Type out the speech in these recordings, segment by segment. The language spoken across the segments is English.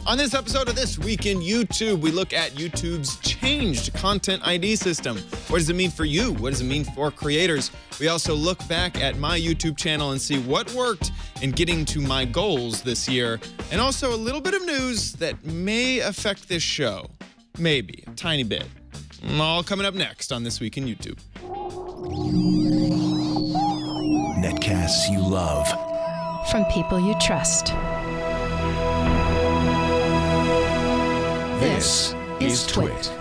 On this episode of This Week in YouTube, we look at YouTube's changed content ID system. What does it mean for you? What does it mean for creators? We also look back at my YouTube channel and see what worked in getting to my goals this year. And also a little bit of news that may affect this show. Maybe, a tiny bit. All coming up next on This Week in YouTube. Netcasts you love. From people you trust. This is Twit.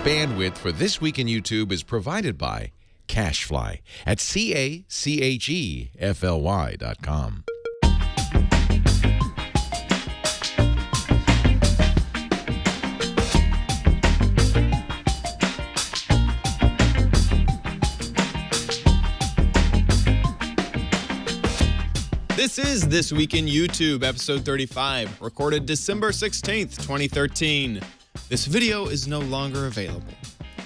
Bandwidth for This Week in YouTube is provided by Cashfly at CACHEFLY.com. This is This Week in YouTube, episode 35, recorded December 16th, 2013. This video is no longer available.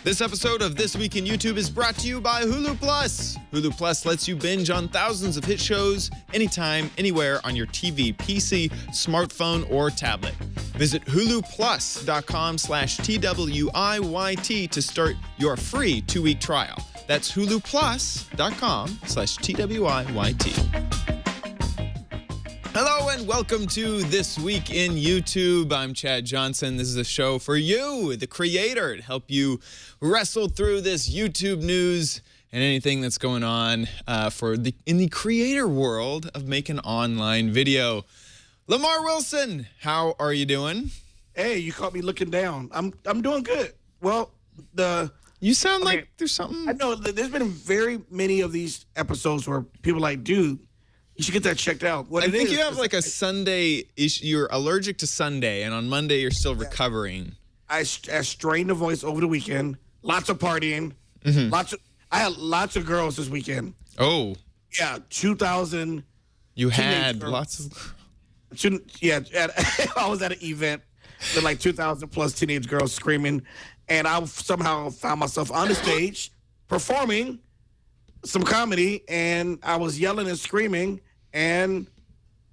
This episode of This Week in YouTube is brought to you by Hulu Plus. Hulu Plus lets you binge on thousands of hit shows anytime, anywhere on your TV, PC, smartphone, or tablet. Visit huluplus.com/TWIYT to start your free 2-week trial. That's huluplus.com/TWIYT. Hello and welcome to This Week in YouTube. I'm Chad Johnson. This is a show for you, the creator, to help you wrestle through this YouTube news and anything that's going on in the creator world of making online video. Lamar Wilson, how are you doing? Hey, you caught me looking down. I'm doing good. Well, you sound like there's something. I know there's been very many of these episodes where people are like, dude, you should get that checked out. I think you have like a Sunday issue. You're allergic to Sunday, and on Monday you're still recovering. I strained the voice over the weekend. Lots of partying. Mm-hmm. I had lots of girls this weekend. Oh. Yeah, 2,000. You had lots of. Yeah, I was at an event with like 2,000 plus teenage girls screaming, and I somehow found myself on the stage performing some comedy, and I was yelling and screaming, and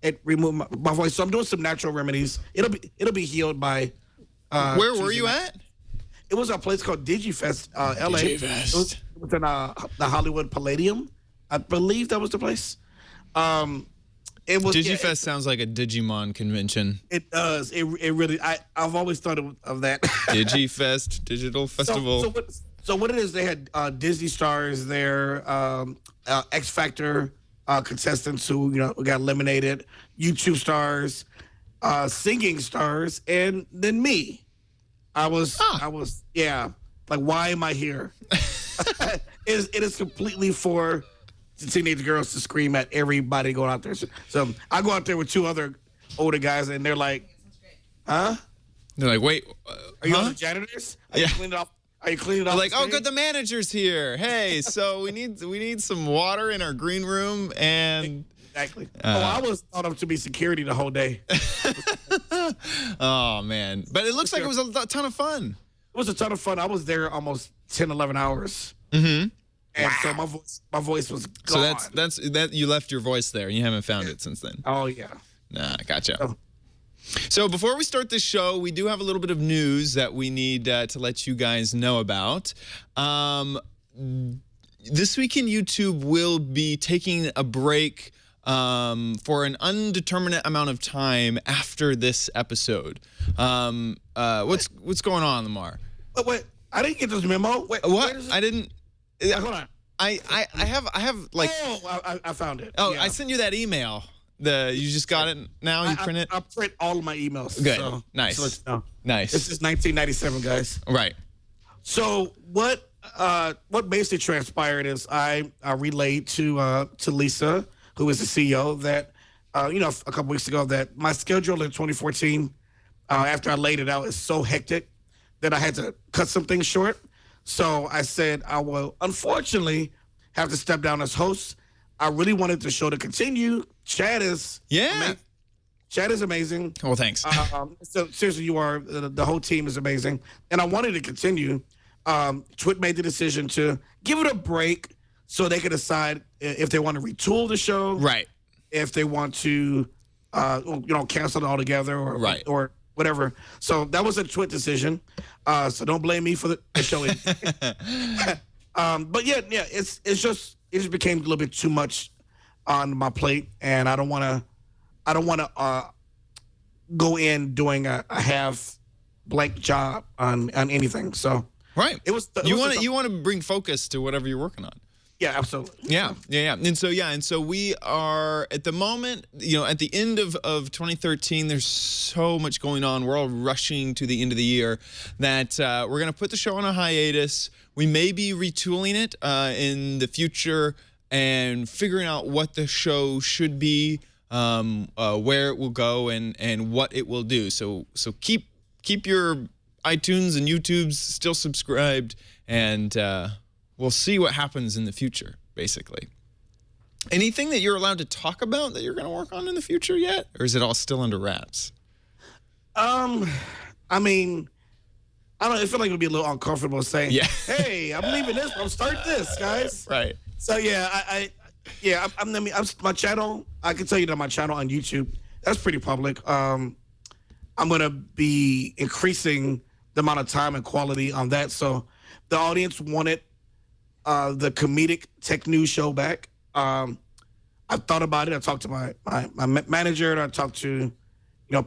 it removed my voice. So I'm doing some natural remedies. It'll be healed by. Where were you at? It was a place called Digifest, LA. Digifest. It was in the Hollywood Palladium. I believe that was the place. It was Digifest sounds like a Digimon convention. It does. It really. I've always thought of that. Digifest, digital festival. So what it is, they had Disney stars there, X Factor contestants who got eliminated, YouTube stars, singing stars, and then me. I was like, why am I here? It is completely for teenage girls to scream at everybody going out there. So I go out there with two other older guys, and they're like, huh? They're like, wait, are you on the janitors? Are you cleaning it off? Are you cleaning it off? Like, oh, good, the manager's here. Hey, so we need some water in our green room, and exactly. I was thought of to be security the whole day. Oh man, but it looks like it was a ton of fun. It was a ton of fun. I was there almost 10, 11 hours. Mm-hmm. And so my voice was gone. So that's you left your voice there, and you haven't found it since then. Oh yeah. Nah, gotcha. So before we start this show, we do have a little bit of news that we need to let you guys know about. This Week in YouTube will be taking a break for an undeterminate amount of time after this episode. What's going on, Lamar? Wait, I didn't get this memo. Wait, what? I didn't. Hold on. I have like. Oh, I found it. Oh, yeah. I sent you that email. You just got it now? You print it? I print all of my emails. Good. So, Nice. So let's know. Nice. This is 1997, guys. Right. So what basically transpired is I relayed to Lisa, who is the CEO, that a couple weeks ago, that my schedule in 2014, after I laid it out, is so hectic that I had to cut some things short. So I said I will unfortunately have to step down as host. I really wanted the show to continue. Chad is amazing. Well, thanks. So seriously, you are. The whole team is amazing, and I wanted to continue. Twit made the decision to give it a break so they could decide if they want to retool the show, right? If they want to, cancel it altogether, or whatever. So that was a Twit decision. So don't blame me for the showing. But yeah, it just became a little bit too much on my plate, and I don't want to go in doing a half blank job on anything. So Right. you want to bring focus to whatever you're working on. Yeah, absolutely. Yeah. And so we are at the moment, at the end of 2013, there's so much going on. We're all rushing to the end of the year that we're going to put the show on a hiatus. We may be retooling it in the future and figuring out what the show should be, where it will go, and what it will do. So keep your iTunes and YouTubes still subscribed, and we'll see what happens in the future, basically. Anything that you're allowed to talk about that you're going to work on in the future yet? Or is it all still under wraps? I mean, I don't know. I feel like it would be a little uncomfortable saying, Yeah. hey, I'm leaving this. I'm starting this, guys. Right. So, yeah, my channel, I can tell you that my channel on YouTube, that's pretty public. I'm going to be increasing the amount of time and quality on that. So the audience wanted the comedic tech news show back. I've thought about it. I talked to my manager, and I talked to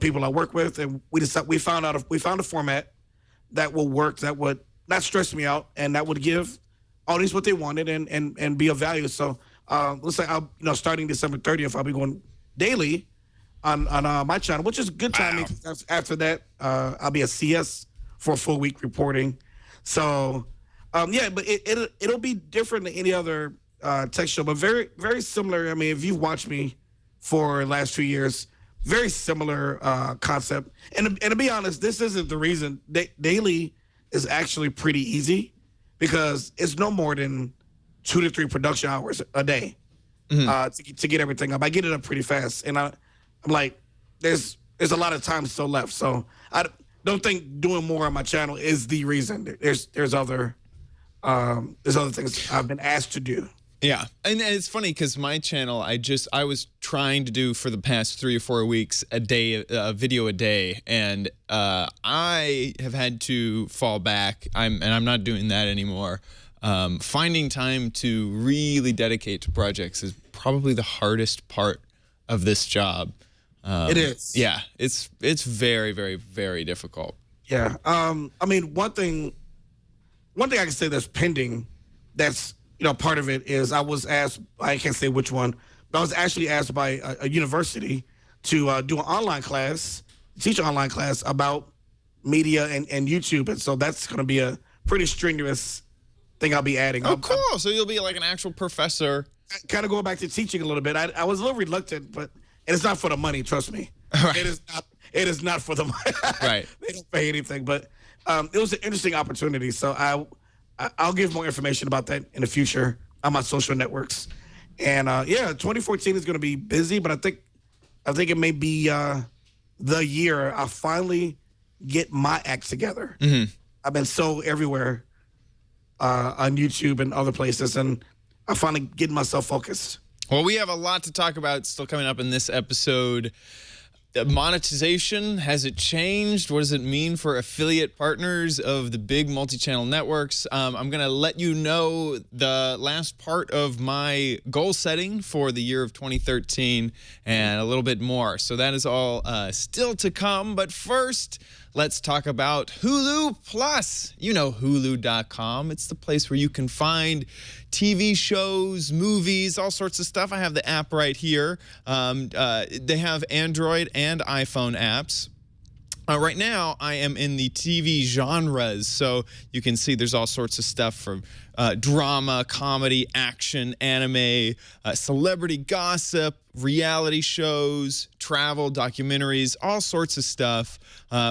people I work with, and we found a format that will work, that would not stress me out, and that would give audience what they wanted and be of value. So let's say starting December 30th, I'll be going daily on my channel, which is good timing. Wow. After that, I'll be a CS for a full week reporting. So but it'll be different than any other tech show, but very, very similar. I mean, if you've watched me for the last 2 years, very similar concept. And to be honest, this isn't the reason. Daily is actually pretty easy because it's no more than 2 to 3 production hours a day to get everything up. I get it up pretty fast, and I'm like, there's a lot of time still left. So I don't think doing more on my channel is the reason. There's other things I've been asked to do. Yeah, and it's funny because my channel, I was trying to do for the past 3 or 4 weeks a video a day, and I have had to fall back. I'm not doing that anymore. Finding time to really dedicate to projects is probably the hardest part of this job. It is. Yeah, it's very, very, very difficult. Yeah. I mean, one thing I can say that's pending, that's part of it is I was asked, I can't say which one, but I was actually asked by a university to do an online class, teach an online class about media and YouTube. And so that's going to be a pretty strenuous thing I'll be adding. Oh, cool. So you'll be like an actual professor. Kind of going back to teaching a little bit. I was a little reluctant, but it's not for the money, trust me. Right. It is not for the money. Right. They don't pay anything, but it was an interesting opportunity. So I'll give more information about that in the future on my social networks. And 2014 is going to be busy, but I think it may be the year I finally get my act together. Mm-hmm. I've been so everywhere on YouTube and other places, and I finally getting myself focused. Well, we have a lot to talk about still coming up in this episode. Monetization, has it changed? What does it mean for affiliate partners of the big multi-channel networks? I'm going to let you know the last part of my goal setting for the year of 2013 and a little bit more. So that is all still to come. But first, let's talk about Hulu Plus. You know Hulu.com. It's the place where you can find TV shows, movies, all sorts of stuff. I have the app right here. They have Android and iPhone apps. Right now, I am in the TV genres, so you can see there's all sorts of stuff from drama, comedy, action, anime, celebrity gossip, reality shows, travel, documentaries, all sorts of stuff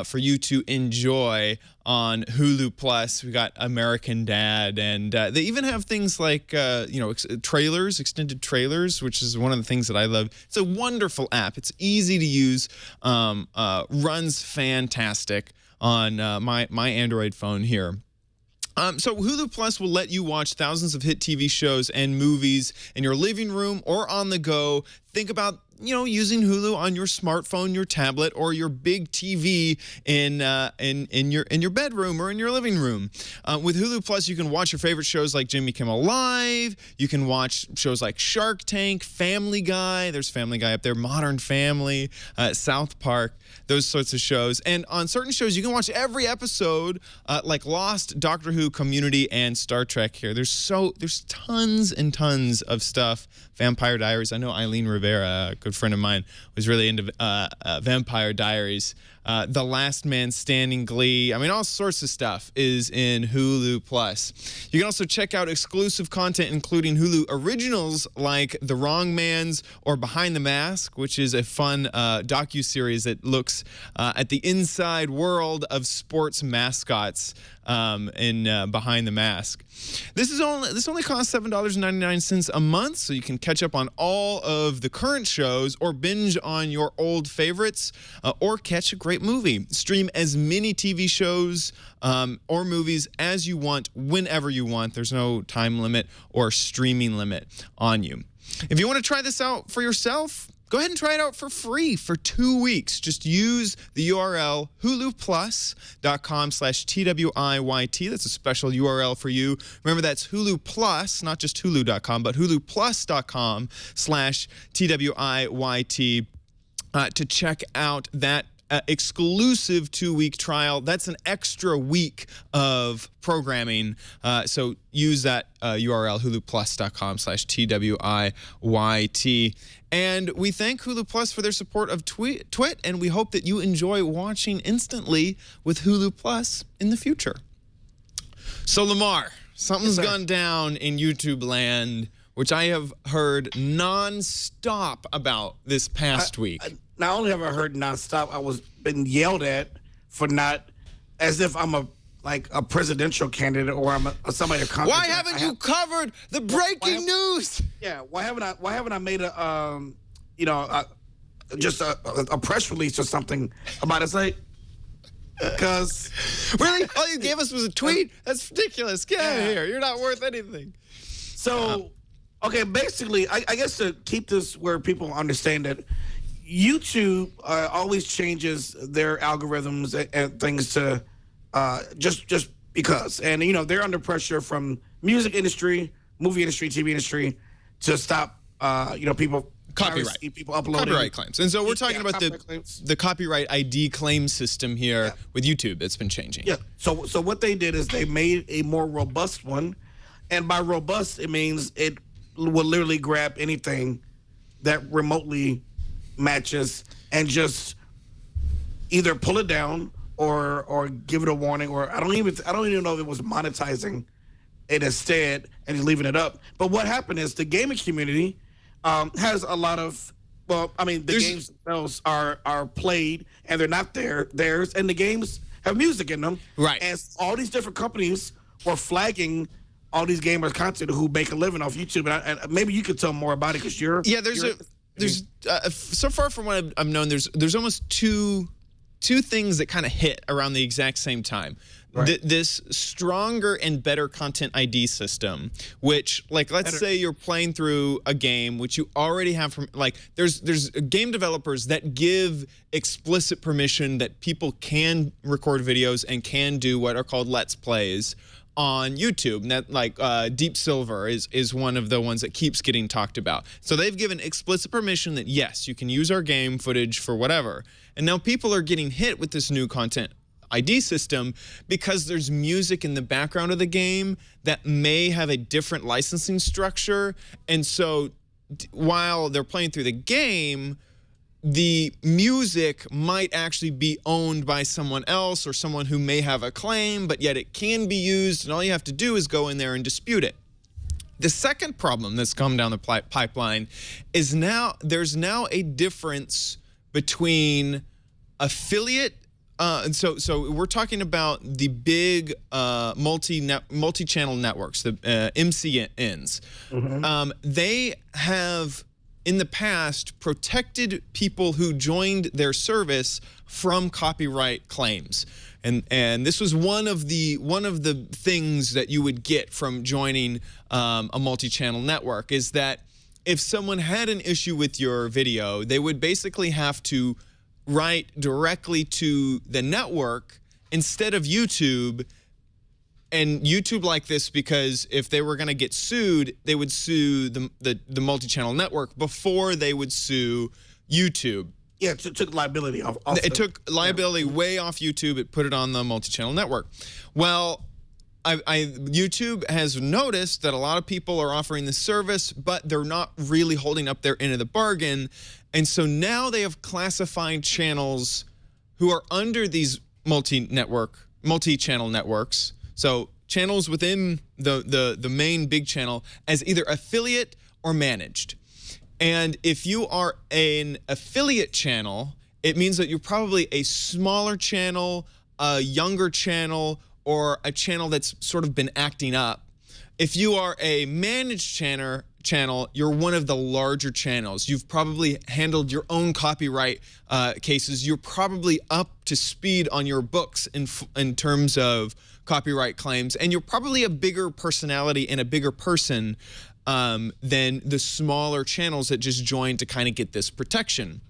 for you to enjoy on Hulu Plus. We got American Dad, and they even have things like trailers, extended trailers, which is one of the things that I love. It's a wonderful app. It's easy to use, runs fantastic on my Android phone here. So Hulu Plus will let you watch thousands of hit TV shows and movies in your living room or on the go. Think about using Hulu on your smartphone, your tablet, or your big TV in your bedroom or in your living room. With Hulu Plus, you can watch your favorite shows like Jimmy Kimmel Live. You can watch shows like Shark Tank, Family Guy. There's Family Guy up there, Modern Family, South Park, those sorts of shows. And on certain shows, you can watch every episode, like Lost, Doctor Who, Community, and Star Trek here. There's tons and tons of stuff. Vampire Diaries. I know Eileen Rivera, a good friend of mine, was really into Vampire Diaries. The Last Man Standing, Glee. I mean, all sorts of stuff is in Hulu Plus. You can also check out exclusive content, including Hulu originals like The Wrong Man's or Behind the Mask, which is a fun docuseries that looks at the inside world of sports mascots in Behind the Mask. This only costs $7.99 a month, so you can catch up on all of the current shows or binge on your old favorites or catch a great movie. Stream as many TV shows or movies as you want, whenever you want. There's no time limit or streaming limit on you. If you want to try this out for yourself, go ahead and try it out for free for 2 weeks. Just use the URL huluplus.com/TWIYT. That's a special URL for you. Remember, that's Hulu Plus, not just Hulu.com, but huluplus.com/TWIYT to check out that exclusive 2-week trial. That's an extra week of programming. So use that URL, huluplus.com/TWIYT. And we thank Hulu Plus for their support of Twit, and we hope that you enjoy watching instantly with Hulu Plus in the future. So, Lamar, something's gone down in YouTube land, which I have heard nonstop about this past week. Not only have I heard nonstop, I was been yelled at for not, as if I'm a presidential candidate or I'm somebody. Why haven't you covered the breaking news? Yeah, why haven't I made a just a press release or something about it? Like, because really, all you gave us was a tweet. That's ridiculous. Get out of here. You're not worth anything. So, okay, basically, I guess to keep this where people understand that YouTube always changes their algorithms and things to just because. And, they're under pressure from music industry, movie industry, TV industry to stop, people copyright, people uploading copyright claims. And so we're talking about the copyright ID claim system here with YouTube that's been changing. Yeah. So what they did is they made a more robust one. And by robust, it means it will literally grab anything that remotely matches and just either pull it down or give it a warning, or I don't even know if it was monetizing it instead and just leaving it up. But what happened is the gaming community has a lot of, games themselves are played and they're not theirs, and the games have music in them. Right. And all these different companies were flagging all these gamers content who make a living off YouTube. And maybe you could tell more about it because there's so far from what I've known, there's almost two things that kind of hit around the exact same time. Right. This stronger and better content ID system, which, let's say you're playing through a game which you already have from, there's game developers that give explicit permission that people can record videos and can do what are called Let's Plays on YouTube. And that, Deep Silver is one of the ones that keeps getting talked about. So they've given explicit permission that, yes, you can use our game footage for whatever. And now people are getting hit with this new content ID system because there's music in the background of the game that may have a different licensing structure. And so while they're playing through the game, the music might actually be owned by someone else or someone who may have a claim, but yet it can be used, and all you have to do is go in there and dispute it. The second problem that's come down the pipeline is there's now a difference between affiliate. So we're talking about the big multi-channel networks, the MCNs. Mm-hmm. They have, in the past, protected people who joined their service from copyright claims. And this was one of the things that you would get from joining a multi-channel network, is that if someone had an issue with your video, they would basically have to write directly to the network instead of YouTube. And YouTube like this because if they were going to get sued, they would sue the multi-channel network before they would sue YouTube. Yeah, it took liability off. It took liability way off YouTube. It put it on the multi-channel network. Well, YouTube has noticed that a lot of people are offering this service, but they're not really holding up their end of the bargain. And so now they have classified channels who are under these multi-channel networks. So channels within the main big channel as either affiliate or managed. And if you are an affiliate channel, it means that you're probably a smaller channel, a younger channel, or a channel that's sort of been acting up. If you are a managed channel, you're one of the larger channels. You've probably handled your own copyright cases. You're probably up to speed on your books in terms of copyright claims, and you're probably a bigger personality and a bigger person than the smaller channels that just joined to kind of get this protection.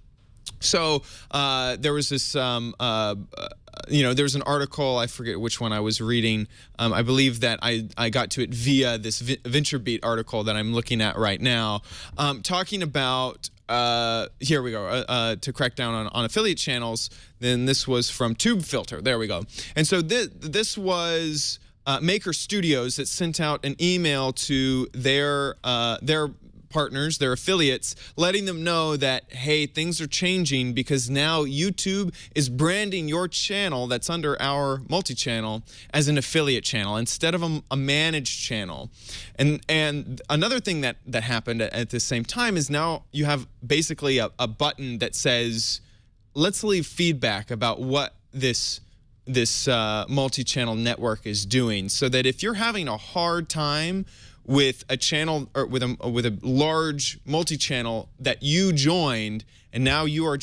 So there was this, there was an article, I forget which one I was reading. I believe that I got to it via this VentureBeat article that I'm looking at right now, talking about, here we go, to crack down on affiliate channels. Then this was from TubeFilter. There we go. And so this was Maker Studios that sent out an email to their partners, their affiliates, letting them know that, hey, things are changing because now YouTube is branding your channel that's under our multi-channel as an affiliate channel instead of a managed channel. And another thing that happened at the same time is now you have basically a button that says, let's leave feedback about what this multi-channel network is doing, so that if you're having a hard time with a channel or with a large multi-channel that you joined, and now you're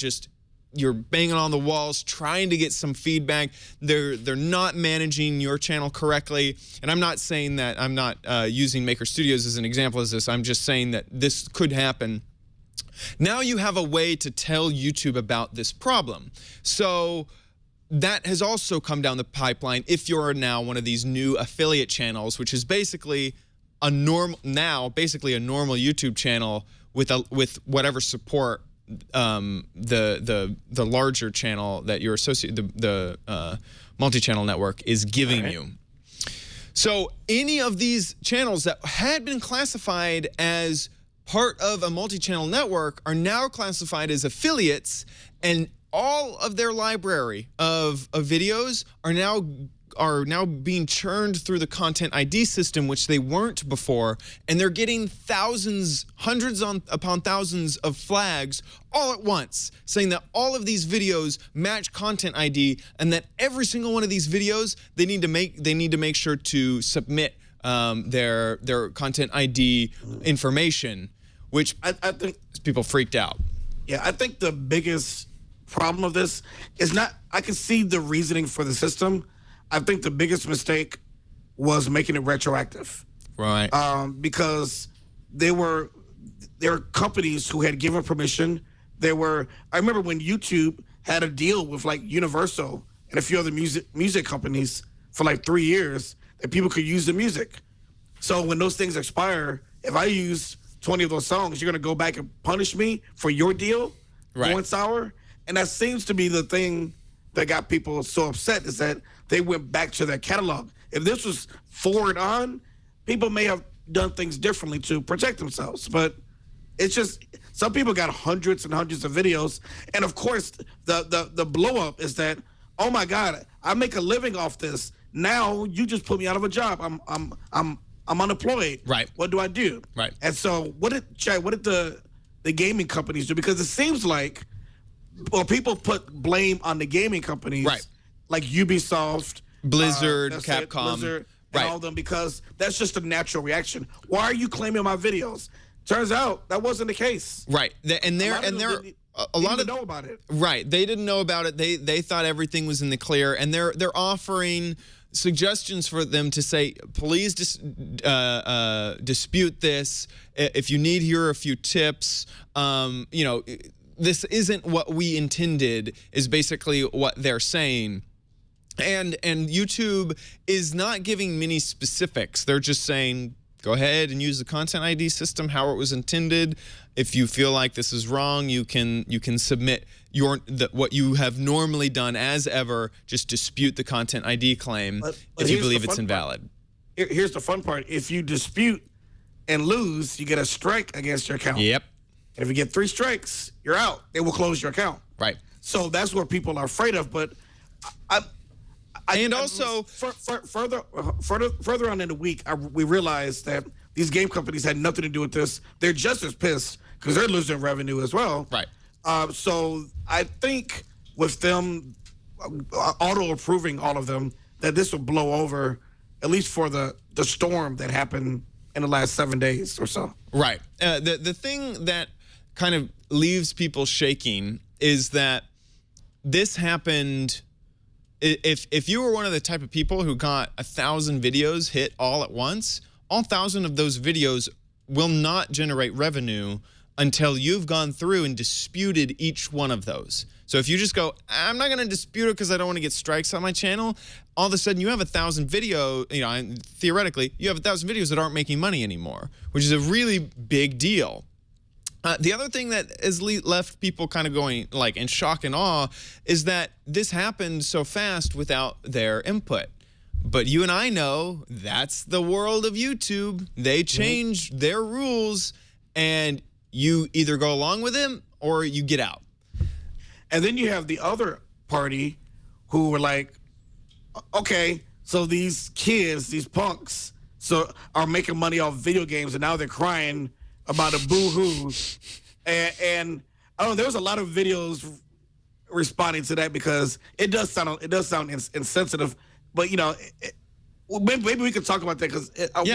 banging on the walls trying to get some feedback, they're not managing your channel correctly. And I'm not saying that, I'm not using Maker Studios as an example as this, I'm just saying that this could happen. Now you have a way to tell YouTube about this problem. So that has also come down the pipeline if you're now one of these new affiliate channels, which is basically a normal YouTube channel with whatever support the larger channel that you're the multi-channel network is giving you. So any of these channels that had been classified as part of a multi-channel network are now classified as affiliates, and all of their library of videos are now being churned through the Content ID system, which they weren't before, and they're getting thousands, hundreds upon thousands of flags all at once, saying that all of these videos match Content ID, and that every single one of these videos they need to make sure to submit their Content ID information, which I think people freaked out. Yeah, I think the biggest problem of this is not, I can see the reasoning for the system. I think the biggest mistake was making it retroactive. Right. Because there were companies who had given permission. I remember when YouTube had a deal with like Universal and a few other music companies for like 3 years that people could use the music. So when those things expire, if I use 20 of those songs, you're going to go back and punish me for your deal going sour? And that seems to be the thing that got people so upset, is that they went back to their catalog. If this was forward on, people may have done things differently to protect themselves. But it's just, some people got hundreds and hundreds of videos. And of course, the blow up is that, oh my God, I make a living off this. Now you just put me out of a job. I'm unemployed. Right. What do I do? Right. And so what did the gaming companies do? Because it seems like, well, people put blame on the gaming companies, right, like Ubisoft, Blizzard, Capcom, Blizzard, and all of them, because that's just a natural reaction. Why are you claiming my videos? Turns out that wasn't the case. Right. And a lot didn't of know about it. Right, they didn't know about it. They thought everything was in the clear, and they're offering suggestions for them to say, please dispute this. If you need, here are a few tips. You know, this isn't what we intended, is basically what they're saying. And YouTube is not giving many specifics. They're just saying, go ahead and use the content ID system how it was intended. If you feel like this is wrong, you can submit what you have normally done as ever. Just dispute the content ID claim if you believe it's invalid. Here's the fun part: if you dispute and lose, you get a strike against your account. Yep. And if you get 3 strikes, you're out. They will close your account. Right. So that's what people are afraid of. But further on in the week, we realized that these game companies had nothing to do with this. They're just as pissed because they're losing revenue as well. Right. So I think with them auto approving all of them, that this will blow over, at least for the storm that happened in the last 7 days or so. Right. The thing that kind of leaves people shaking is that this happened. If you were one of the type of people who got 1,000 videos hit all at once, all 1,000 of those videos will not generate revenue until you've gone through and disputed each one of those. So if you just go, I'm not going to dispute it because I don't want to get strikes on my channel, all of a sudden you have 1,000 video, you know, theoretically, you have 1,000 videos that aren't making money anymore, which is a really big deal. The other thing that has left people kind of going like in shock and awe is that this happened so fast without their input. But you and I know that's the world of YouTube. They change their rules, and you either go along with them or you get out. And then you have the other party who were like, okay, so these kids, these punks, are making money off video games, and now they're crying about a boo-hoo. And I don't know, there was a lot of videos responding to that because it does sound insensitive. But, you know, maybe we could talk about that because on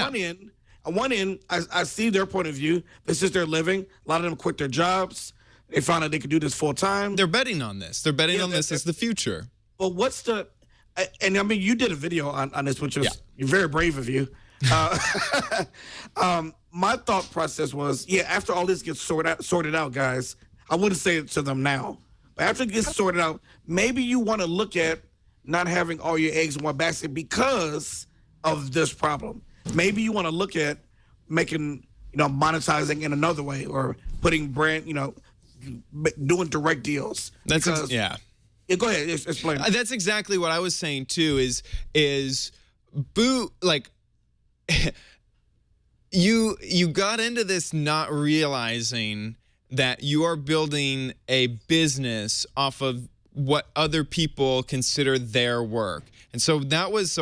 one end, I see their point of view. This is their living. A lot of them quit their jobs. They found out they could do this full time. They're betting on this. They're betting on this as the future. But what's the – and, I mean, you did a video on this, which was very brave of you. My thought process was, after all this gets sorted out, guys, I wouldn't say it to them now. But after it gets sorted out, maybe you want to look at not having all your eggs in one basket because of this problem. Maybe you want to look at making, monetizing in another way or putting brand, doing direct deals. Go ahead, explain. That's exactly what I was saying too. Is like. You got into this not realizing that you are building a business off of what other people consider their work. And so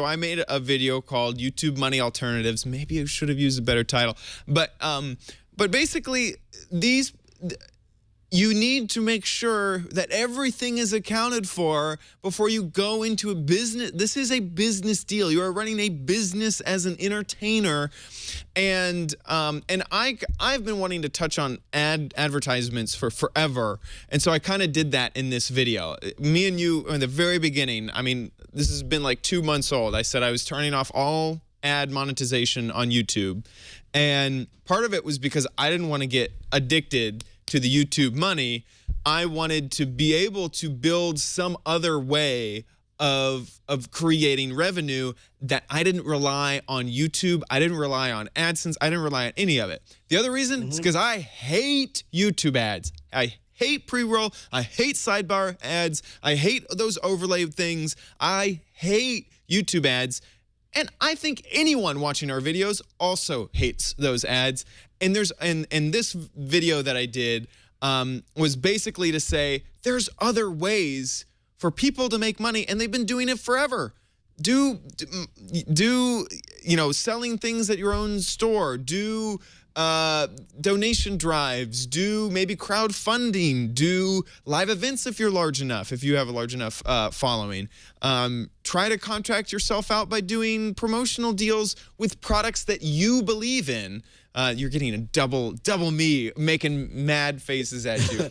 I made a video called YouTube Money Alternatives. Maybe I should have used a better title. But basically you need to make sure that everything is accounted for before you go into a business. This is a business deal. You are running a business as an entertainer. And I've been wanting to touch on advertisements for forever. And so I kind of did that in this video. Me and you, in the very beginning, I mean, this has been like 2 months old. I said I was turning off all ad monetization on YouTube. And part of it was because I didn't want to get addicted to the YouTube money. I wanted to be able to build some other way of creating revenue that I didn't rely on YouTube. I didn't rely on AdSense. I didn't rely on any of it. The other reason is because I hate YouTube ads. I hate pre-roll. I hate sidebar ads. I hate those overlay things. I hate YouTube ads. And I think anyone watching our videos also hates those ads. And this video that I did was basically to say there's other ways for people to make money, and they've been doing it forever. Do selling things at your own store. Do donation drives, do maybe crowdfunding, do live events if you're large enough, if you have a large enough following. Try to contract yourself out by doing promotional deals with products that you believe in. You're getting a double me making mad faces at you.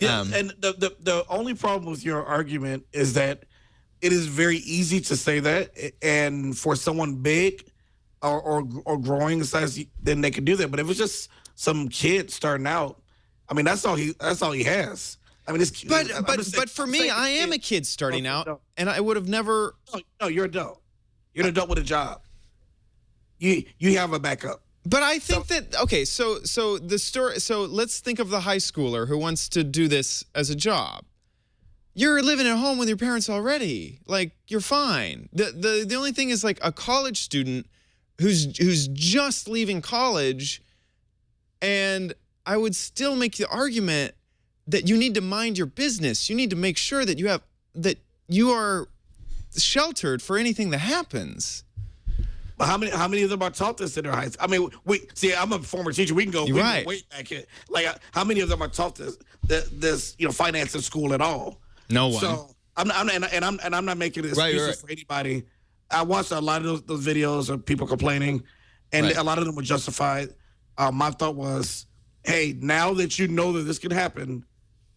And the only problem with your argument is that it is very easy to say that, and for someone big or growing in size, then they can do that. But if it's just some kid starting out, I mean, that's all he has. I mean, but for me, I am a kid starting out, and I would have never. No, you're an adult. You're an adult with a job. You have a backup. But I think so the story. So let's think of the high schooler who wants to do this as a job. You're living at home with your parents already. Like, you're fine. The only thing is, like, a college student who's just leaving college, and I would still make the argument that you need to mind your business. You need to make sure that you are sheltered for anything that happens. But how many of them are taught this in their high school? I mean, I'm a former teacher. We can go way back here. Like, how many of them are taught this finance in school at all? No one. So I'm not making excuses for anybody. I watched a lot of those videos of people complaining, and a lot of them were justified. My thought was, hey, now that you know that this can happen,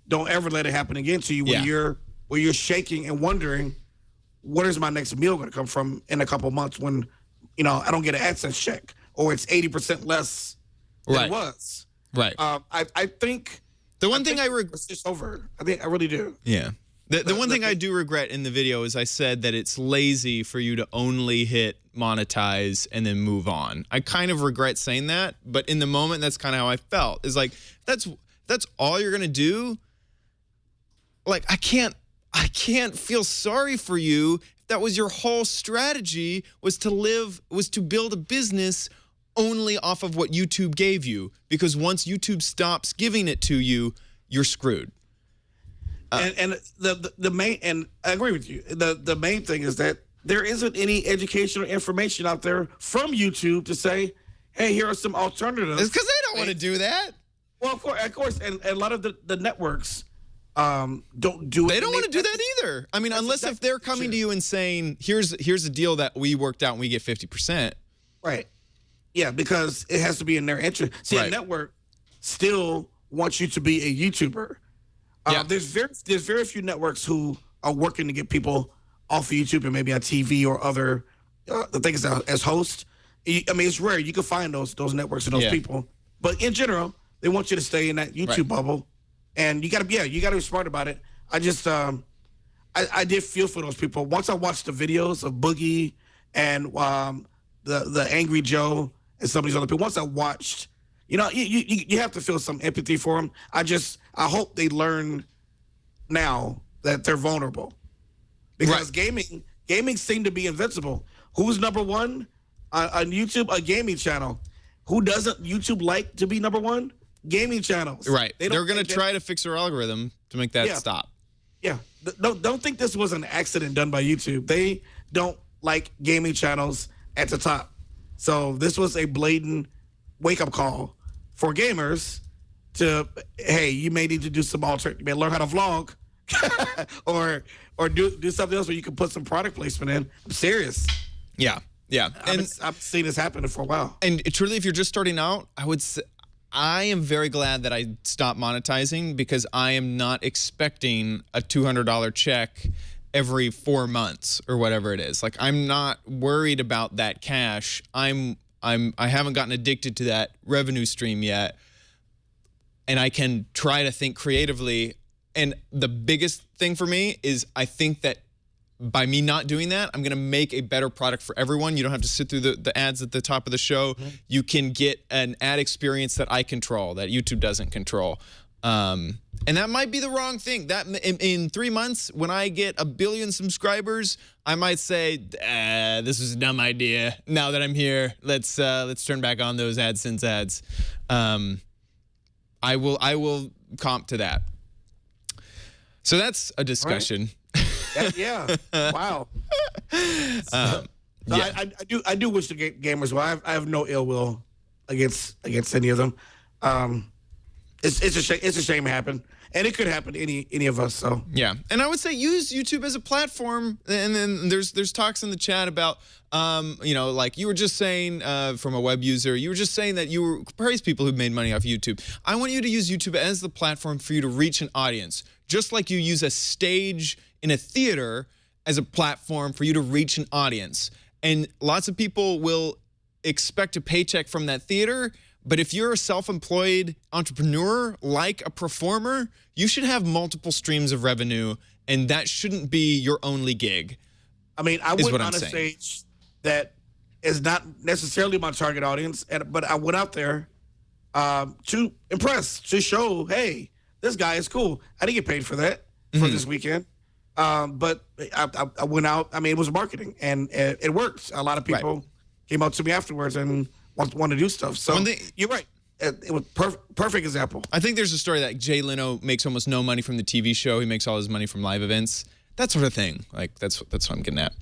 don't ever let it happen again to you when you're shaking and wondering, where's my next meal going to come from in a couple months when I don't get an AdSense check, or it's 80% less than it was. Right. I think the one thing I regret is over. I really do. Yeah. The one thing I do regret in the video is I said that it's lazy for you to only hit monetize and then move on. I kind of regret saying that, but in the moment, that's kind of how I felt. It's like, that's all you're gonna do. Like, I can't feel sorry for you. That was your whole strategy, was to build a business only off of what YouTube gave you. Because once YouTube stops giving it to you, you're screwed. And the main, and I agree with you. The main thing is that there isn't any educational information out there from YouTube to say, hey, here are some alternatives. It's because they don't want to do that. Well, of course, and a lot of the networks don't do it. They don't want to do that either. I mean, unless if they're coming to you and saying, here's a deal that we worked out and we get 50%. Right. Yeah, because it has to be in their interest. See, a network still wants you to be a YouTuber. There's very few networks who are working to get people off of YouTube and maybe on TV or other things as hosts. I mean, it's rare. You can find those networks and those people. But in general, they want you to stay in that YouTube bubble. And you gotta be smart about it. I just I did feel for those people. Once I watched the videos of Boogie and the Angry Joe and some of these other people, once I watched, you have to feel some empathy for them. I hope they learn now that they're vulnerable, because gaming seemed to be invincible. Who's number one on YouTube? A gaming channel. Who doesn't YouTube like to be number one? Gaming channels. Right. They're going to try to fix their algorithm to make that stop. Yeah. Don't think this was an accident done by YouTube. They don't like gaming channels at the top. So this was a blatant wake-up call for gamers to, hey, you may need to do some you may learn how to vlog or do something else where you can put some product placement in. I'm serious. Yeah. Yeah. And I've seen this happening for a while. And truly, if you're just starting out, I am very glad that I stopped monetizing, because I am not expecting a $200 check every 4 months or whatever it is. Like, I'm not worried about that cash. I haven't gotten addicted to that revenue stream yet. And I can try to think creatively. And the biggest thing for me is I think that by me not doing that, I'm going to make a better product for everyone. You don't have to sit through the ads at the top of the show. Mm-hmm. You can get an ad experience that I control, that YouTube doesn't control. And that might be the wrong thing. That in 3 months, when I get 1 billion subscribers, I might say, this is a dumb idea. Now that I'm here, let's turn back on those AdSense ads. I will comp to that. So that's a discussion. Right. Yeah. Wow. I do wish the gamers well. I have no ill will against any of them. It's a shame. It's a shame it happened, and it could happen to any of us. So yeah, and I would say use YouTube as a platform. And then there's talks in the chat about like you were just saying from a web user, you were just saying that you praise people who've made money off YouTube. I want you to use YouTube as the platform for you to reach an audience, just like you use a stage in a theater as a platform for you to reach an audience. And lots of people will expect a paycheck from that theater. But if you're a self-employed entrepreneur, like a performer, you should have multiple streams of revenue, and that shouldn't be your only gig. I mean, I went on a stage that is not necessarily my target audience, but I went out there to impress, to show, hey, this guy is cool. I didn't get paid for that for this weekend. But I went out. I mean, it was marketing, and it worked. A lot of people came out to me afterwards and want to do stuff. So you're right. It was perfect example. I think there's a story that Jay Leno makes almost no money from the TV show. He makes all his money from live events. That sort of thing. Like that's what I'm getting at.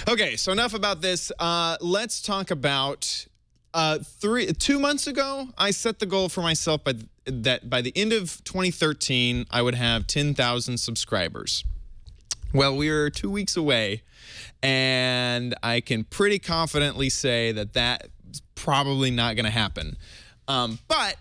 Okay, so enough about this. Let's talk about 2 months ago. I set the goal for myself that by the end of 2013, I would have 10,000 subscribers. Well, we are 2 weeks away, and I can pretty confidently say that that's probably not going to happen. But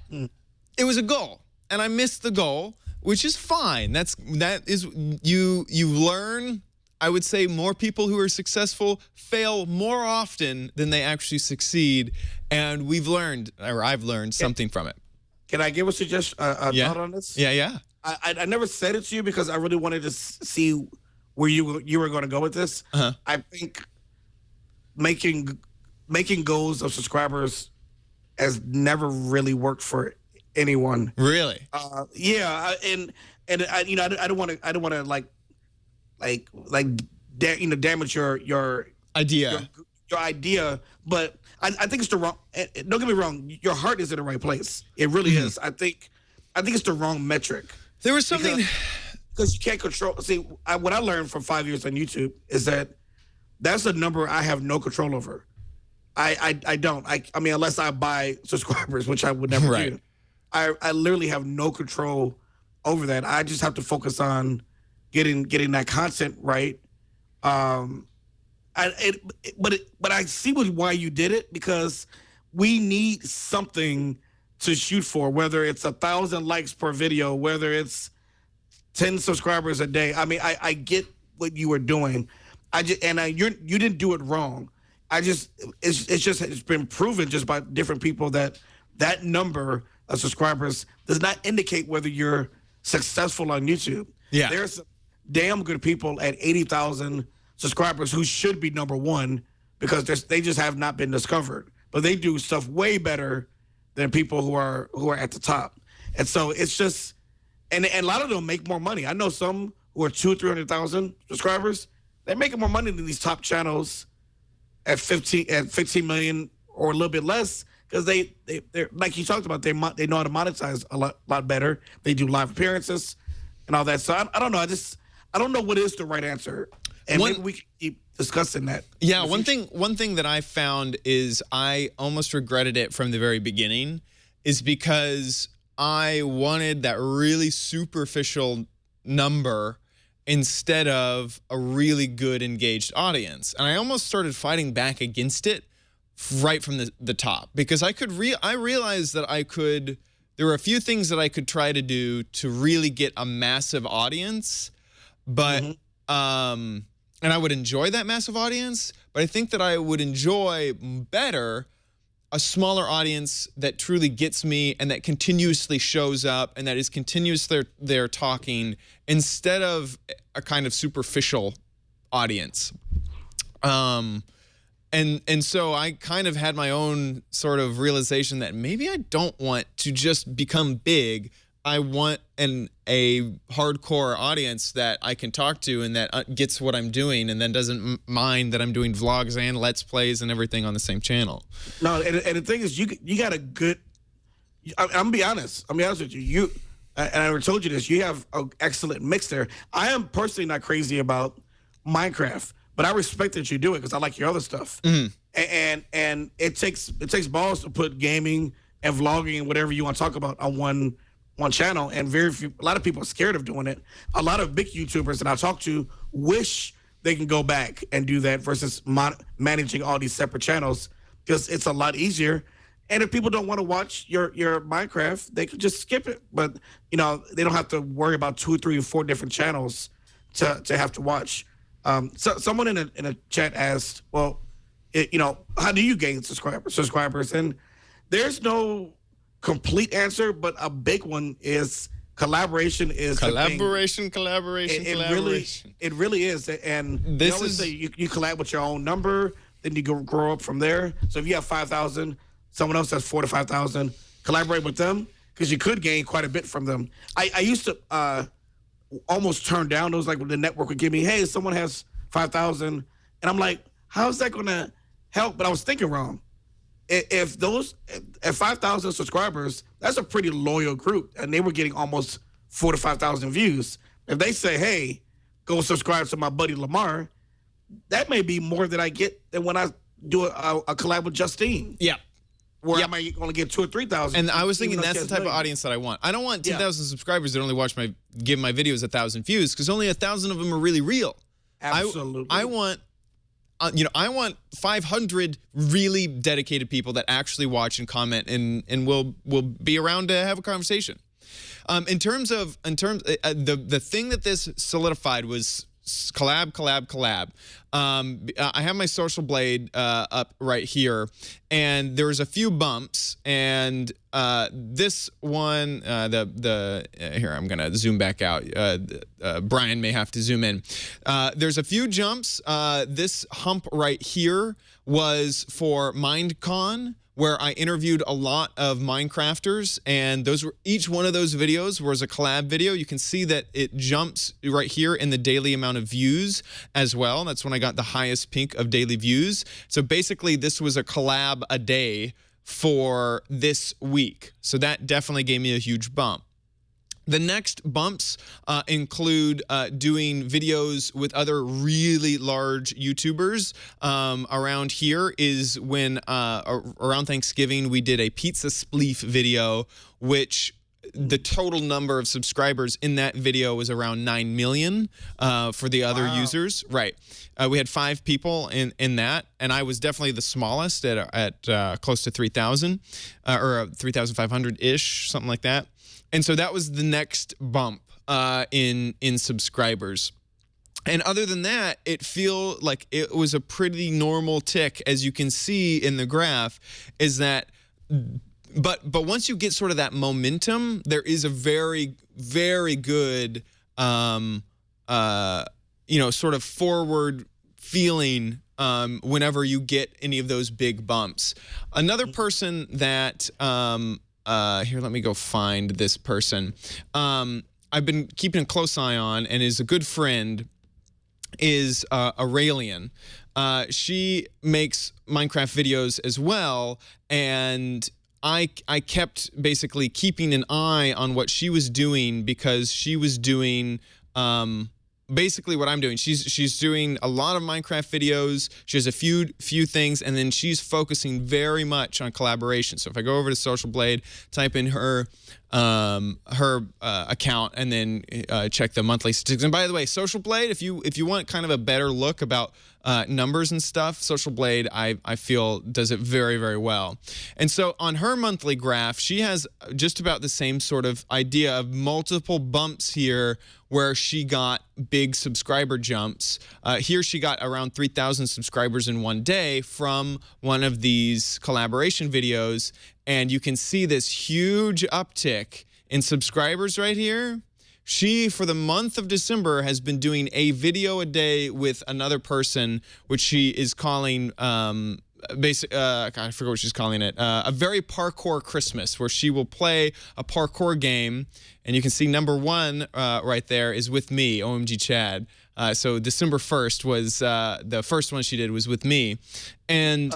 it was a goal, and I missed the goal, which is fine. That is you learn. I would say more people who are successful fail more often than they actually succeed, and I've learned something from it. Can I give a suggestion, a thought on this? Yeah. I never said it to you because I really wanted to see where you were going to go with this. I think making goals of subscribers has never really worked for anyone. Really? Yeah, and I don't want to damage your idea. Your idea, but I think it's the wrong. Don't get me wrong. Your heart is in the right place. It really is. I think it's the wrong metric. There was something because you can't control. See, what I learned from 5 years on YouTube is that's a number I have no control over. I don't. I mean, unless I buy subscribers, which I would never do. I literally have no control over that. I just have to focus on getting that content right. But I see why you did it, because we need something to shoot for, whether it's 1,000 likes per video, whether it's 10 subscribers a day. I mean, I get what you were doing. You didn't do it wrong. It's been proven just by different people that number of subscribers does not indicate whether you're successful on YouTube. Yeah. There's some damn good people at 80,000 subscribers who should be number one because they just have not been discovered. But they do stuff way better than people who are at the top. And so it's just, and a lot of them make more money. I know some who are 200,000-300,000 subscribers. They're making more money than these top channels at 15 million or a little bit less, because they're like you talked about, they know how to monetize a lot better. They do live appearances and all that. So I don't know. I don't know what is the right answer, and maybe we can keep discussing that. Yeah, one thing that I found is I almost regretted it from the very beginning, is because I wanted that really superficial number instead of a really good engaged audience, and I almost started fighting back against it right from the top, because I realized that there were a few things that I could try to do to really get a massive audience, but and I would enjoy that massive audience, but I think that I would enjoy better a smaller audience that truly gets me and that continuously shows up and that is continuously there talking, instead of a kind of superficial audience. And so I kind of had my own sort of realization that maybe I don't want to just become big. I want a hardcore audience that I can talk to and that gets what I'm doing and then doesn't mind that I'm doing vlogs and Let's Plays and everything on the same channel. No, and the thing is, you got a good. I'm gonna be honest. I'm gonna be honest with you. And I already told you this. You have an excellent mix there. I am personally not crazy about Minecraft, but I respect that you do it because I like your other stuff. And it takes balls to put gaming and vlogging and whatever you want to talk about on one channel. And a lot of people are scared of doing it. A lot of big YouTubers that I talk to wish they can go back and do that versus managing all these separate channels because it's a lot easier. And if people don't want to watch your Minecraft, they could just skip it. But they don't have to worry about 2, 3, or 4 different channels to have to watch. So someone in a chat asked, well, how do you gain subscribers? And there's no complete answer, but a big one is collaboration. Collaboration. It really is. And they always say you collab with your own number, then you grow up from there. So if you have 5,000, someone else has 4,000 to 5,000, collaborate with them because you could gain quite a bit from them. I used to almost turn down those, like when the network would give me, hey, someone has 5,000, and I'm like, how's that going to help? But I was thinking wrong. If 5,000 subscribers, that's a pretty loyal group, and they were getting almost 4,000 to 5,000 views. If they say, hey, go subscribe to my buddy Lamar, that may be more than I get than when I do a collab with Justine. Yeah. Where I might only get 2,000 or 3,000. And I was thinking that's the type of audience that I want. I don't want 10,000 subscribers that only give my videos 1,000 views because only 1,000 of them are really real. Absolutely. I want, I want 500 really dedicated people that actually watch and comment and will be around to have a conversation. In terms of the thing that this solidified was collab. I have my Social Blade up right here, and there was a few bumps, and this one, here I'm gonna zoom back out. Brian may have to zoom in. There's a few jumps. This hump right here was for MindCon, where I interviewed a lot of Minecrafters, and each one of those videos was a collab video. You can see that it jumps right here in the daily amount of views as well. That's when I got the highest peak of daily views. So basically, this was a collab a day for this week. So that definitely gave me a huge bump. The next bumps include doing videos with other really large YouTubers. Around here is when, around Thanksgiving, we did a pizza spleef video, which the total number of subscribers in that video was around 9 million for the other users. Right. We had 5 people in that, and I was definitely the smallest at close to 3,000 or 3,500-ish, something like that. And so that was the next bump in subscribers. And other than that, it feel like it was a pretty normal tick, as you can see in the graph, is that but once you get sort of that momentum, there is a very, very good sort of forward feeling whenever you get any of those big bumps. Another person that here, let me go find this person. I've been keeping a close eye on and is a good friend is Aurelian. She makes Minecraft videos as well, and I kept basically keeping an eye on what she was doing because she was doing basically what I'm doing. She's doing a lot of Minecraft videos. She has a few things, and then she's focusing very much on collaboration. So if I go over to Social Blade, type in her account, and then check the monthly statistics. And by the way, Social Blade, if you want kind of a better look about numbers and stuff, Social Blade, I feel does it very, very well. And so on her monthly graph, she has just about the same sort of idea of multiple bumps here where she got big subscriber jumps. Here she got around 3,000 subscribers in one day from one of these collaboration videos. And you can see this huge uptick in subscribers right here. She, for the month of December, has been doing a video a day with another person, which she is calling, I forget what she's calling it, a very parkour Christmas, where she will play a parkour game. And you can see number 1 right there is with me, OMG Chad. So December 1st was the first one she did was with me. And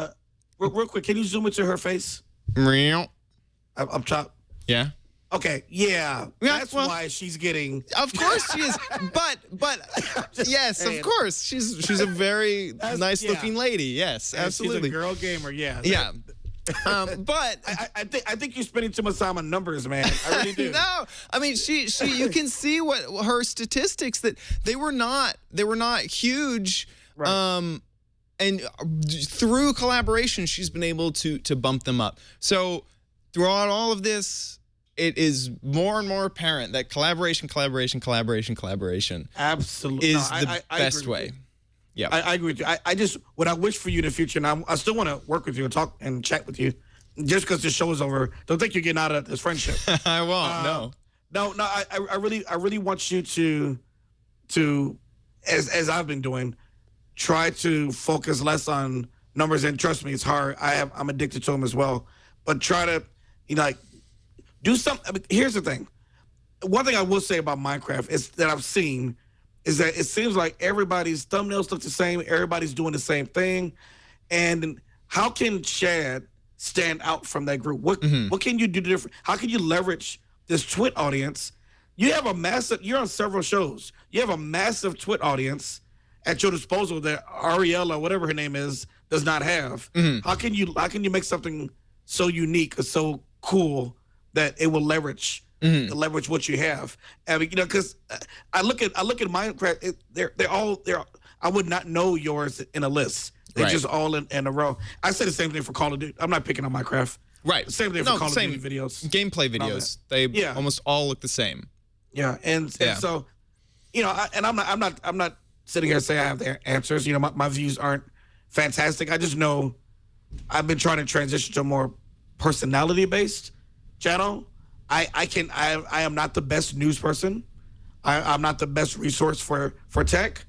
real quick, can you zoom into her face? Meow. I'm chopped. Yeah. Okay, yeah, Yeah, that's well, why she's getting. Of course she is, but yes, saying. of course she's a very nice looking lady. Yes, And absolutely. she's a girl gamer. Yeah. Yeah, but I think you're spending too much time on numbers, man. I really do. no, I mean she you can see what her statistics that they were not huge. Right. And through collaboration, she's been able to bump them up. So throughout all of this, it is more and more apparent that collaboration Absolutely is the best way. Yeah, I agree with you. I just what I wish for you in the future, and I still want to work with you and talk and chat with you. Just because this show is over, don't think you're getting out of this friendship. I won't. No. I really want you to, as I've been doing, try to focus less on numbers. And trust me, it's hard. I'm addicted to them as well. But try to, like, do something. I mean, here's the thing. One thing I will say about Minecraft is that I've seen is that it seems like everybody's thumbnails look the same. Everybody's doing the same thing. And how can Chad stand out from that group? What can you do different? How can you leverage this Twit audience? You're on several shows. You have a massive Twit audience at your disposal that Ariella, whatever her name is, does not have. How can you make something so unique or so cool that it will leverage what you have? I mean, because I look at Minecraft. They're all. I would not know yours in a list. They're just all in a row. I say the same thing for Call of Duty. I'm not picking on Minecraft. Right. Same thing for Call of Duty videos. Gameplay videos. They almost all look the same. Yeah, and so, I'm not sitting here saying I have the answers. My views aren't fantastic. I just know I've been trying to transition to a more personality-based channel. I am not the best news person. I'm not the best resource for tech,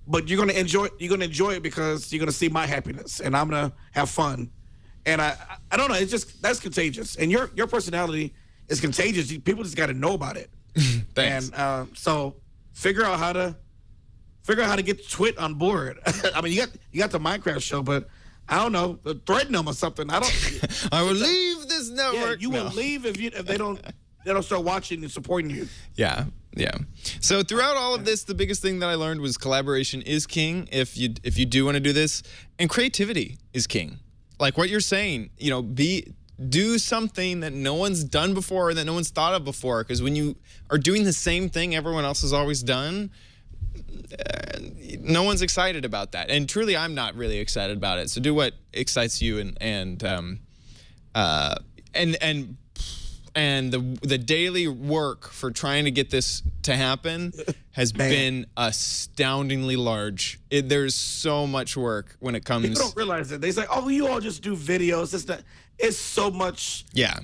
but you're gonna enjoy it because you're gonna see my happiness and I'm gonna have fun. And I don't know, it's just that's contagious. And your personality is contagious. People just got to know about it. Thanks. And so figure out how to get Twit on board. I mean, you got the Minecraft show, but I don't know, threaten them or something. I will leave this network. Yeah, you will leave if they don't start watching and supporting you. Yeah. So throughout all of this, the biggest thing that I learned was collaboration is king. If you do want to do this, and creativity is king. Like what you're saying, do something that no one's done before or that no one's thought of before. Because when you are doing the same thing everyone else has always done, no one's excited about that. And truly, I'm not really excited about it. So do what excites you, and the daily work for trying to get this to happen has been astoundingly large. There's so much work when it comes. People don't realize it. They say, "Oh, you all just do videos." It's so much. Yeah.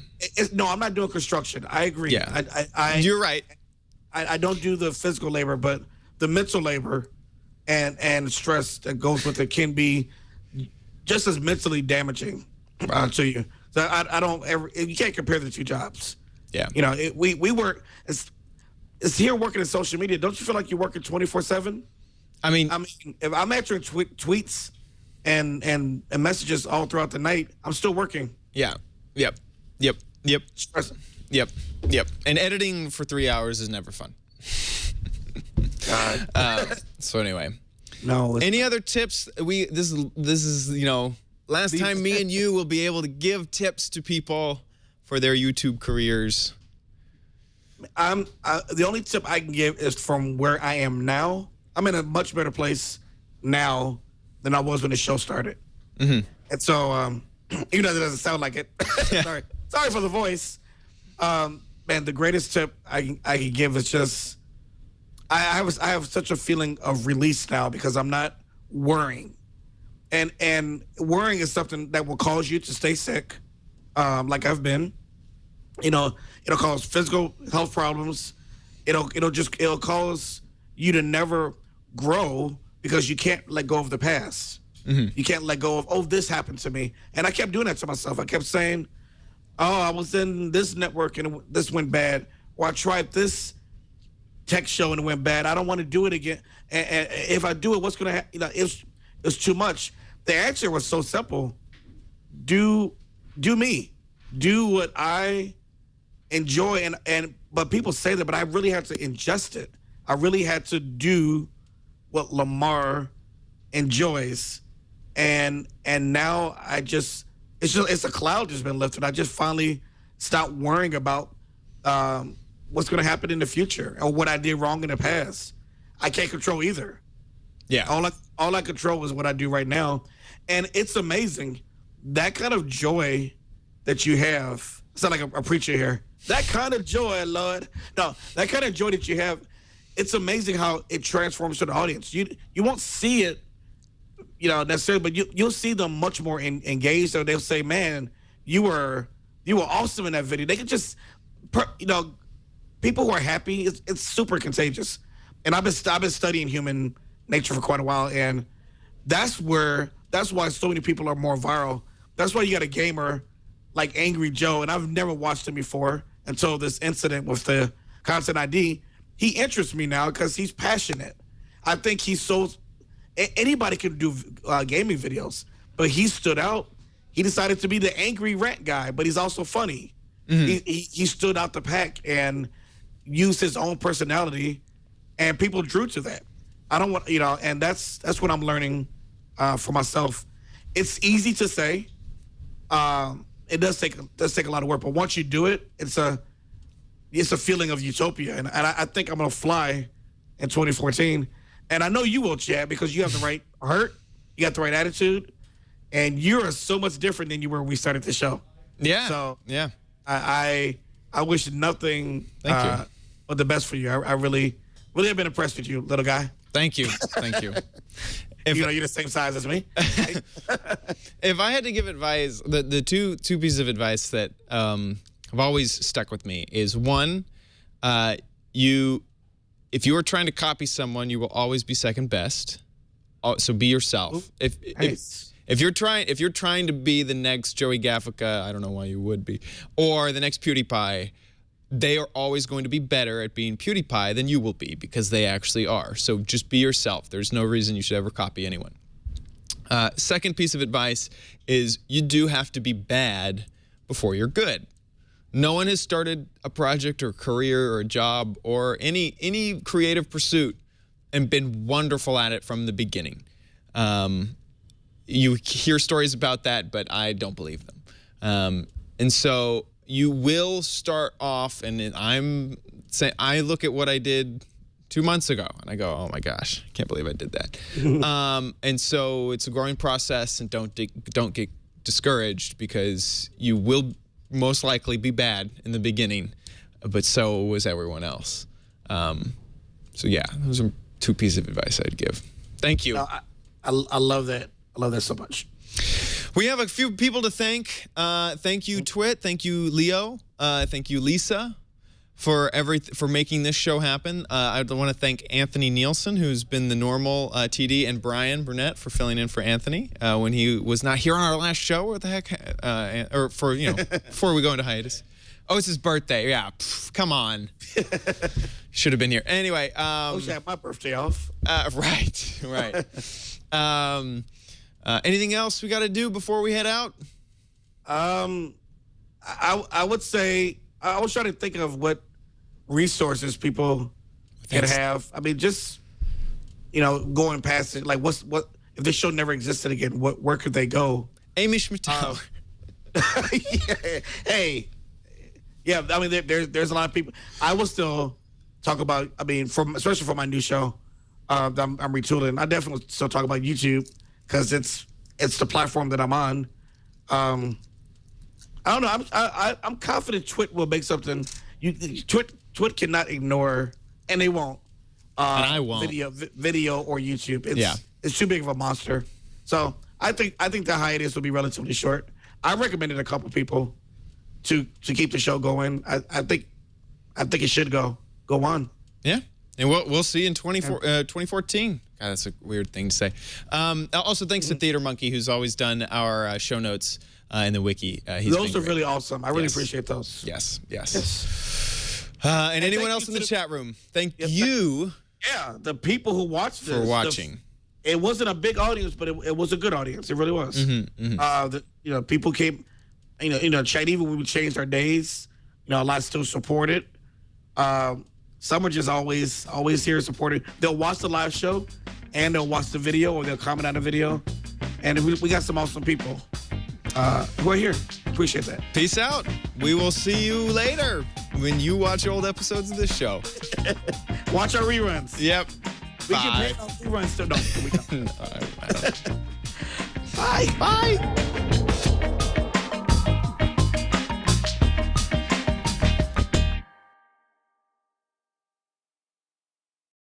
No, I'm not doing construction. I agree. Yeah. You're right. I don't do the physical labor, but the mental labor and stress that goes with it can be just as mentally damaging to you. So I don't ever. You can't compare the two jobs. Yeah. We work. It's here working in social media. Don't you feel like you're working 24/7? I mean, if I'm answering tweets and messages all throughout the night, I'm still working. Yeah. Yep. Stressing. Yep. And editing for 3 hours is never fun. So anyway. No. Any other tips? This is last time me and you will be able to give tips to people for their YouTube careers. The only tip I can give is from where I am now. I'm in a much better place now than I was when the show started. And so, even though it doesn't sound like it, sorry for the voice. Man, the greatest tip I can give is just I have such a feeling of release now because I'm not worrying. And worrying is something that will cause you to stay sick, like I've been. It'll cause physical health problems. It'll cause you to never grow because you can't let go of the past. You can't let go of, oh, this happened to me. And I kept doing that to myself. I kept saying, oh, I was in this network and this went bad. Or I tried this tech show and it went bad. I don't want to do it again. And if I do it, what's going to happen? It's too much. The answer was so simple. Do me. Do what I enjoy but people say that, but I really had to ingest it. I really had to do what Lamar enjoys, and now it's a cloud just been lifted. I just finally stopped worrying about what's going to happen in the future or what I did wrong in the past. I can't control either. Yeah. All I control is what I do right now, and it's amazing that kind of joy that you have. It's not like a preacher here. That kind of joy, Lord. No, that kind of joy that you have. It's amazing how it transforms to the audience. You won't see it, necessarily, but you'll see them much more engaged. Or they'll say, "Man, you were awesome in that video." They can just, people who are happy. It's super contagious. And I've been studying human nature for quite a while, and that's why so many people are more viral. That's why you got a gamer like Angry Joe, and I've never watched him before until this incident with the content ID. He interests me now because he's passionate. I think anybody can do gaming videos, but he stood out. He decided to be the angry rant guy, but he's also funny. Mm-hmm. He stood out the pack and used his own personality, and people drew to that. I don't want, and that's what I'm learning for myself. It's easy to say. It does take a lot of work, but once you do it, it's a feeling of utopia, and I think I'm gonna fly in 2014, and I know you will, Chad, because you have the right heart, you got the right attitude, and you're so much different than you were when we started the show. Yeah. So yeah, I wish nothing but the best for you. I really have been impressed with you, little guy. Thank you. You're the same size as me. If I had to give advice, the two pieces of advice that have always stuck with me is one, if you are trying to copy someone, you will always be second best. So be yourself. If you're trying to be the next Joey Gaffica, I don't know why you would be, or the next PewDiePie, they are always going to be better at being PewDiePie than you will be because they actually are. So just be yourself. There's no reason you should ever copy anyone. Second piece of advice is you do have to be bad before you're good. No one has started a project or career or a job or any creative pursuit and been wonderful at it from the beginning. You hear stories about that, but I don't believe them. And so you will start off, and I'm saying, I look at what I did 2 months ago, and I go, oh my gosh, I can't believe I did that. And so it's a growing process, and don't get discouraged because you will most likely be bad in the beginning, but so was everyone else. So yeah, those are two pieces of advice I'd give. Thank you. I love that. I love that so much. We have a few people to thank. Thank you, Twit. Thank you, Leo. Thank you, Lisa, for making this show happen. I want to thank Anthony Nielsen, who's been the normal TD, and Brian Burnett for filling in for Anthony when he was not here on our last show. What the heck? Or for before we go into hiatus. Oh, it's his birthday. Yeah, come on. Should have been here. Anyway. I wish I had my birthday off. Right. Anything else we got to do before we head out? I would say I was trying to think of what resources people can have. I mean, just going past it. Like, what if this show never existed again? Where could they go? Amy Schmidt. Yeah. Hey. Yeah. I mean, there's a lot of people. I will still talk about. I mean, especially for my new show, I'm retooling. I definitely still talk about YouTube because it's the platform that I'm on. I don't know. I'm confident Twit will make something. Twit cannot ignore, and they won't. And I won't. Video or YouTube. It's too big of a monster. So I think the hiatus will be relatively short. I recommended a couple people to keep the show going. I think it should go on. Yeah. And we'll see in 2014. God, that's a weird thing to say. Also, thanks to Theater Monkey, who's always done our show notes in the wiki. Those are really awesome. I really appreciate those. Yes. And anyone else in the chat room, thank you. Yeah, the people who watched this. For watching. It wasn't a big audience, but it was a good audience. It really was. People came, Chad, even when we changed our days, a lot still support it. Some are just always here supporting. They'll watch the live show, and they'll watch the video, or they'll comment on the video. And we got some awesome people who are here. Appreciate that. Peace out. We will see you later when you watch old episodes of this show. Watch our reruns. Yep. We can pay our reruns still. No, we don't. No, I don't. Bye. Bye.